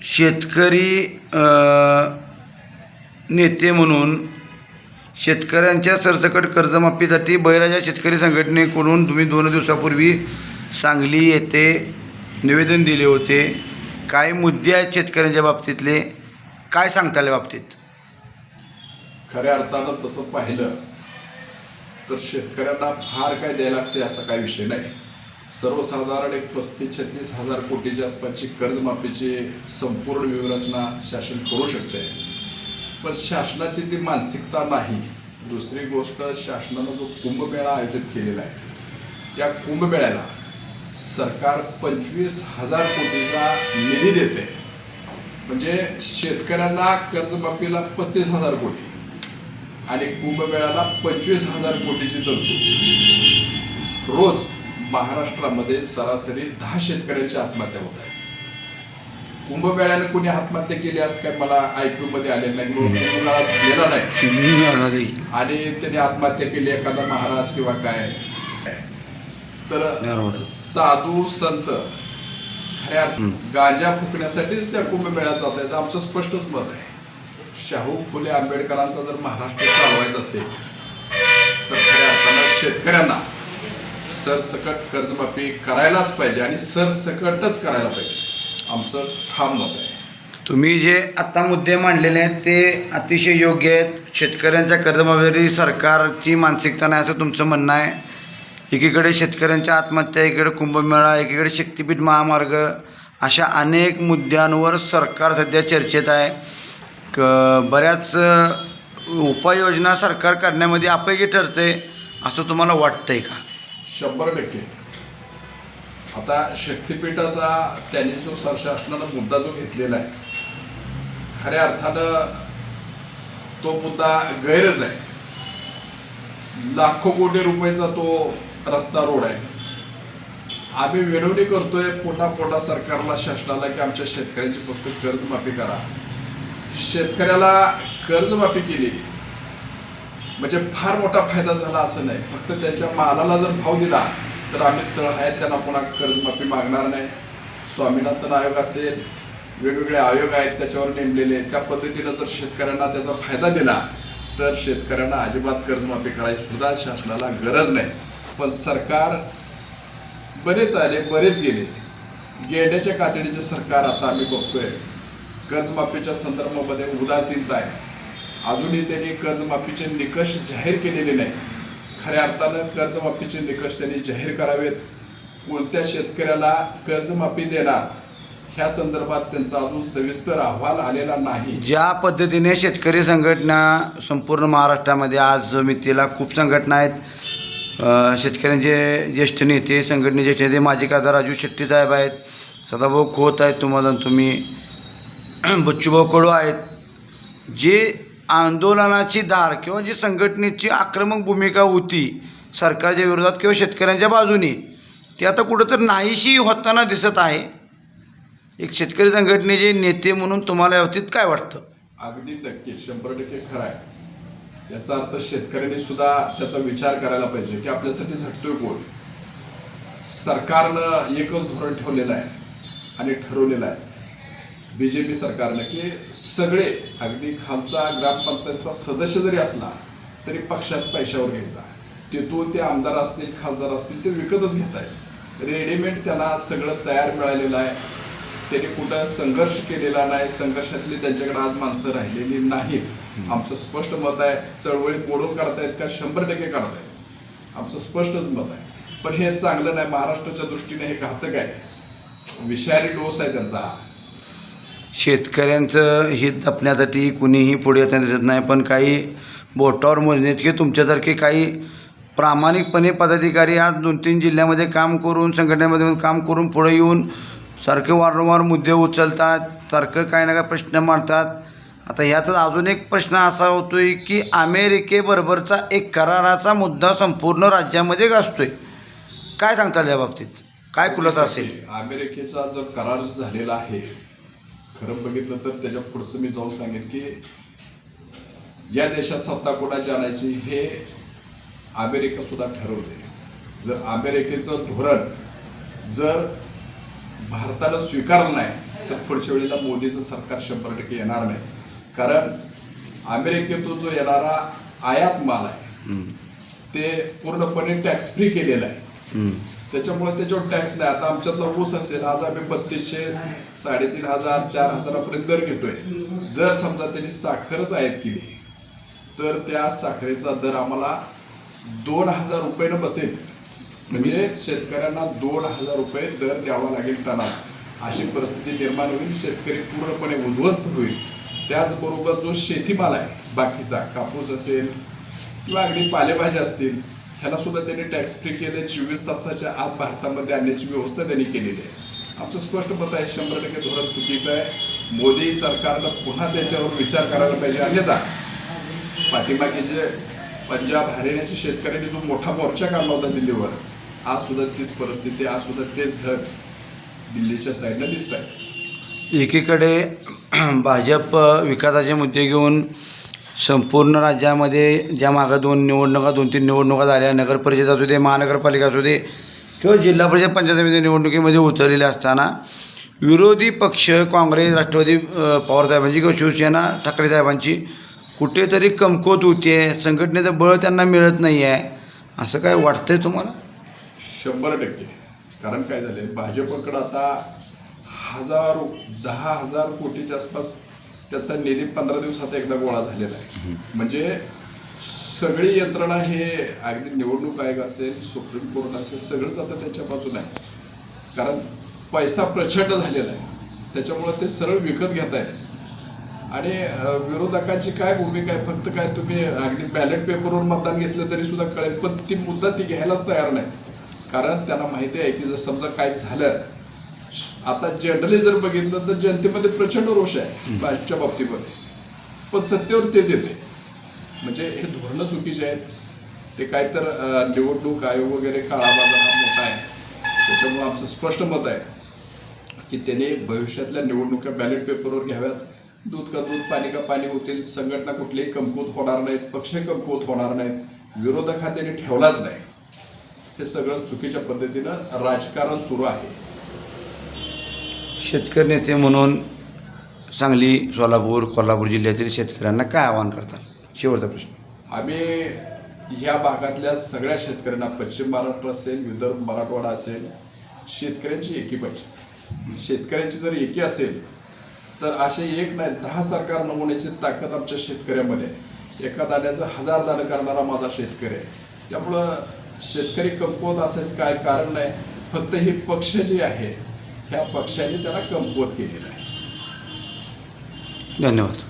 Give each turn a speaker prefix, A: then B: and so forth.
A: शेतकरी नेते म्हणून शेतकऱ्यांच्या सरसकट कर्जमाफीसाठी बळीराजा शेतकरी संघटनेकडून तुम्ही 2 दिवसापूर्वी सांगली येथे निवेदन दिले होते. काय मुद्दे आहेत शेतकऱ्यांच्या बाबतीतले, काय सांगता या बाबतीत?
B: खऱ्या अर्थानं तसं पाहिलं तर शेतकऱ्यांना फार काय द्यायला लागते असा काही विषय नाही. सर्वसाधारण एक 35-36 हजार कोटीच्या आसपासची कर्जमाफीची संपूर्ण व्यूहरचना शासन करू शकते, पण शासनाची ती मानसिकता नाही. दुसरी गोष्ट, शासनानं जो कुंभमेळा आयोजित केलेला आहे त्या कुंभमेळ्याला सरकार 25,000 कोटीचा निधी देते. म्हणजे शेतकऱ्यांना कर्जमाफीला 35,000 कोटी आणि कुंभमेळ्याला 25,000 कोटीची तरतूद. रोज महाराष्ट्रामध्ये सरासरी 10 शेतकऱ्यांची आत्महत्या होत आहे. कुंभमेळ्याने कुणी आत्महत्या केली असं काय मला ऐकूमध्ये आले नाही, गेला नाही आणि त्यांनी आत्महत्या केली एखादा महाराज किंवा काय. तर साधू संत खऱ्या गांजा फुकण्यासाठीच त्या कुंभमेळ्यात जात आहेत. आमचं स्पष्टच मत आहे, शाहू फुले आंबेडकरांचा जर महाराष्ट्र चालवायचा असेल तर खऱ्या अर्थानं शेतकऱ्यांना सरसकट कर्जमाफी करायलाच पाहिजे आणि सरसकटच करायला पाहिजे. आमचं ठाम मत आहे.
A: तुम्ही जे आत्ता मुद्दे मांडलेले आहेत ते अतिशय योग्य आहेत. शेतकऱ्यांच्या कर्जमाफीवरील सरकारची मानसिकता नाही असं तुमचं म्हणणं आहे. एकीकडे शेतकऱ्यांच्या आत्महत्या, एकीकडे कुंभमेळा, एकीकडे शक्तिपीठ महामार्ग, अशा अनेक मुद्द्यांवर सरकार सध्या चर्चेत आहे. बऱ्याच उपाययोजना सरकार करण्यामध्ये अपयशी ठरते असं तुम्हाला वाटतंय का?
B: 100%. आता शक्तिपीठाचा त्यांनी जो शासनानं मुद्दा जो घेतलेला आहे खऱ्या अर्थानं तो मुद्दा गैरच आहे. लाखो कोटी रुपयाचा तो रस्ता रोड आहे. आम्ही विनवणी करतोय पुन्हा सरकारला, शासनाला की आमच्या शेतकऱ्यांची फक्त कर्जमाफी करा. शेतकऱ्याला कर्जमाफी केली म्हणजे फार मोठा फायदा झाला असं नाही. फक्त त्यांच्या मालाला जर भाव दिला तर आम्ही तळ आहेत त्यांना पुन्हा कर्जमाफी मागणार नाही. स्वामीनाथन आयोग असेल, वेगवेगळे आयोग आहेत त्याच्यावर नेमलेले, त्या पद्धतीनं जर शेतकऱ्यांना त्याचा फायदा दिला तर शेतकऱ्यांना अजिबात कर्जमाफी करायची सुद्धा शासनाला गरज नाही. पण सरकार बरेच आले, बरेच गेले. गेंड्याच्या कातडीचे सरकार आता आम्ही बघतोय. कर्जमाफीच्या संदर्भामध्ये उदासीनता आहे. अजूनही त्यांनी कर्जमाफीचे निकष जाहीर केलेले नाही. खऱ्या अर्थानं कर्जमाफीचे निकष त्यांनी जाहीर करावेत. कोणत्या शेतकऱ्याला कर्जमाफी देणार ह्या संदर्भात त्यांचा अजून सविस्तर अहवाल आलेला नाही.
A: ज्या पद्धतीने शेतकरी संघटना संपूर्ण महाराष्ट्रामध्ये आज मितीला खूप संघटना आहेत. शेतकऱ्यांचे ज्येष्ठ नेते, संघटनेचे ज्येष्ठ नेते माजी खासदार राजू शेट्टी साहेब आहेत, सदाभाऊ खोत आहेत, तुम्ही बच्चूभाऊ कडू आहेत. जे आंदोलनाची धार किंवा जी संघटनेची आक्रमक भूमिका होती सरकारच्या विरोधात किंवा शेतकऱ्यांच्या बाजूने, ती आता कुठंतरी नाहीशी होताना दिसत आहे. एक शेतकरी संघटनेचे नेते म्हणून तुम्हाला याबाबतीत काय वाटतं?
B: अगदी नक्की 100% खरं आहे. याचा अर्थ शेतकऱ्यांनी सुद्धा त्याचा विचार करायला पाहिजे की आपल्यासाठी झटतोय कोण. सरकारनं एकच धोरण ठेवलेलं आहे आणि ठरवलेलं आहे BJP सरकारनं की सगळे, अगदी खालचा ग्रामपंचायतचा सदस्य जरी असला तरी पक्षात पैशावर घ्यायचा. तिथून ते आमदार असतील, खासदार असतील, ते विकतच घेत आहेत. रेडीमेड त्यांना सगळं तयार मिळालेलं आहे. त्यांनी कुठं संघर्ष केलेला नाही. संघर्षातली त्यांच्याकडे आज माणसं राहिलेली नाहीत. आमचं स्पष्ट मत आहे, चळवळी मोडून काढतायत का? 100% काढतायत. आमचं स्पष्टच मत आहे. पण हे चांगलं नाही. महाराष्ट्राच्या दृष्टीने हे घातक आहे. विषारी डोस आहे त्यांचा.
A: शेतकऱ्यांचं हित जपण्यासाठी कुणीही पुढे येताना दिसत नाही. पण काही बोटावर मोजण्याचे तुमच्यासारखे काही प्रामाणिकपणे पदाधिकारी आज 2-3 जिल्ह्यामध्ये काम करून, संघटनेमध्ये काम करून पुढे येऊन सारखे वारंवार मुद्दे उचलतात, सारखं काही ना काही प्रश्न मांडतात. आता ह्यातच अजून एक प्रश्न असा होतोय की अमेरिकेबरोबरचा एक कराराचा मुद्दा संपूर्ण राज्यामध्ये गाजतोय. काय सांगताल या बाबतीत? काय खुलासा असेल?
B: अमेरिकेचा जो करार झालेला आहे, खरं बघितलं तर त्याच्या पुढचं मी जाऊन सांगेन की या देशात सत्ता कोणाची आणायची हे अमेरिका सुद्धा ठरवते. जर अमेरिकेचं धोरण जर भारताला स्वीकारलं नाही तर पुढच्या वेळेला मोदीचं सरकार 100% येणार नाही. कारण अमेरिकेतून जो येणारा आयात माल आहे ते पूर्णपणे टॅक्स फ्री केलेला आहे. त्याच्यामुळे त्याच्यावर टॅक्स नाही. आता आमच्यातला ऊस असेल, आज आम्ही 3200, 3500, 4000 दर घेतोय. जर समजा त्यांनी साखरच आयात केली तर त्या साखरेचा दर आम्हाला 2000 रुपयानं बसेल. म्हणजे शेतकऱ्यांना 2000 रुपये दर द्यावा लागेल टनाला. अशी परिस्थिती निर्माण होईल. शेतकरी पूर्णपणे उद्ध्वस्त होईल. त्याचबरोबर जो शेतीमाल आहे बाकीचा, कापूस असेल किंवा अगदी पालेभाज्या असतील, ह्याला सुद्धा त्यांनी टॅक्स फ्री केले. 24 तासाच्या आत भारतामध्ये आणण्याची व्यवस्था त्यांनी केलेली आहे. आमचं स्पष्ट मत आहे 100% धोरण चुकीचं आहे. मोदी सरकारनं पुन्हा त्याच्यावर विचार करायला पाहिजे. अन्यथा पाठीमागे जे पंजाब हरियाणाच्या शेतकऱ्यांनी जो मोठा मोर्चा काढला होता दिल्लीवर, आज सुद्धा तीच परिस्थिती, आज सुद्धा तेच धग दिल्लीच्या साईडनं दिसत आहे.
A: एकीकडे भाजप विकासाचे मुद्दे घेऊन संपूर्ण राज्यामध्ये ज्या मागं 2-3 निवडणुका झाल्या, नगर परिषद असू दे, महानगरपालिका असू दे किंवा जिल्हा परिषद पंचायत समिती निवडणुकीमध्ये उतरलेले असताना विरोधी पक्ष काँग्रेस, राष्ट्रवादी पवारसाहेबांची किंवा शिवसेना ठाकरे साहेबांची कुठेतरी कमकुवत होती आहे, संघटनेचं बळ त्यांना मिळत नाही आहे, असं काय वाटतंय तुम्हाला?
B: 100%. कारण काय झालंय, भाजपकडं आता 10,000 कोटीच्या आसपास त्याचा निधी 15 दिवसात एकदा गोळा झालेला आहे. म्हणजे सगळी यंत्रणा हे अगदी निवडणूक आयोग असेल, सुप्रीम कोर्ट असेल, सगळंच आता त्याच्या बाजूला आहे. कारण पैसा प्रचंड झालेला आहे. त्याच्यामुळं ते सरळ विकत घेत आहेत. आणि विरोधकांची काय भूमिका आहे, फक्त काय तुम्ही अगदी बॅलेट पेपरवर मतदान घेतलं तरी सुद्धा कळेल, पण ती मुद्दा ती घ्यायलाच तयार नाही. कारण त्यांना माहिती आहे की जर समजा काय झालं, आता जनरली जर बघितलं तर जनतेमध्ये प्रचंड रोष आहे भाजपच्या बाबतीमध्ये, पण सत्तेवर तेच येते. म्हणजे हे धोरणं चुकीचे आहेत. ते काय तर निवडणूक आयोग वगैरे काळाबाजार हा मोठा आहे. त्याच्यामुळं आमचं स्पष्ट मत आहे की त्याने भविष्यातल्या निवडणुका बॅलेट पेपरवर घ्याव्यात. दूध का दूध, पाणी का पाणी होतील. संघटना कुठलीही कमकुवत होणार नाहीत, पक्ष कमकुवत होणार नाहीत, विरोधक हा त्यांनी ठेवलाच नाही. हे सगळं चुकीच्या पद्धतीनं राजकारण सुरू आहे.
A: शेतकरी नेते म्हणून सांगली, सोलापूर, कोल्हापूर जिल्ह्यातील शेतकऱ्यांना काय आवाहन करतात? शेवटचा प्रश्न.
B: आम्ही ह्या भागातल्या सगळ्या शेतकऱ्यांना, पश्चिम महाराष्ट्र असेल, विदर्भ, मराठवाडा असेल, शेतकऱ्यांची एकी पाहिजे. शेतकऱ्यांची जर एकी असेल तर असे एक नाही 10 सरकार नमुन्याची ताकद आमच्या शेतकऱ्यामध्ये आहे. एका दाण्याचं 1000 दाणं करणारा माझा शेतकरी आहे. त्यामुळं शेतकरी कमकुवत असायचं काय कारण नाही. फक्त हे पक्ष जे आहे ह्या पक्षाने त्याला कमकुवत केलेलं आहे.
A: धन्यवाद.